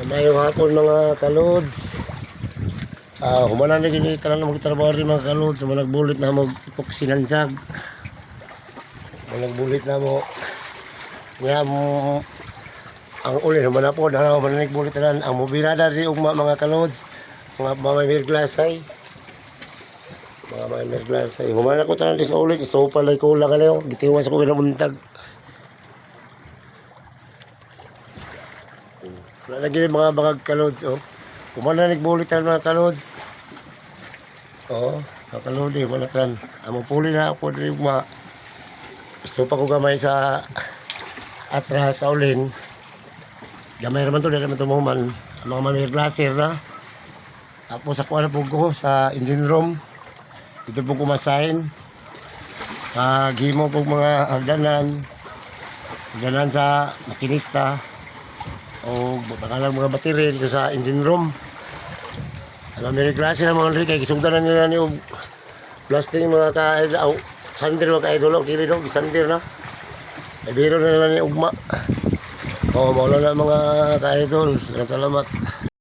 Mayong hapon mga kalods. Humanan na gini tanan na magtrabaho rin mga kalods. Managbulit na mo ipok sinansag. Managbulit na mo. Nga mo ang uli naman na po. Managbulit na ang mobirada rin ugma mga kalods. Mga mamirglasay. Mga mamirglasay. Humanan ko tanan rin sa ulit. Gusto ko pala ko lang ano. Gitiwas ko kinamuntag. Wala lagi mga bagag kalods, oh. Kumana nagbulit ang mga kalods. Oo, mga kalods, wala kan. Amo puli na ako rin mga. Gusto pa ko gamay sa atras sa ulin. Gamay naman to, dahil naman to man. Ang mga mamir glaser na. Tapos ako na po ko sa engine room. Dito po kumasahin. Gimo po mga hagdanan. Hagdanan sa makinista. O bakalang mga battery dito sa engine room. Ang may klase na mga kay kisugdanan nila ni blasting mga ka-idol, sander mga ka-idol, kiri do sander na. Ay biro na nila ni ugma. O maulan na mga ka-idol. Salamat.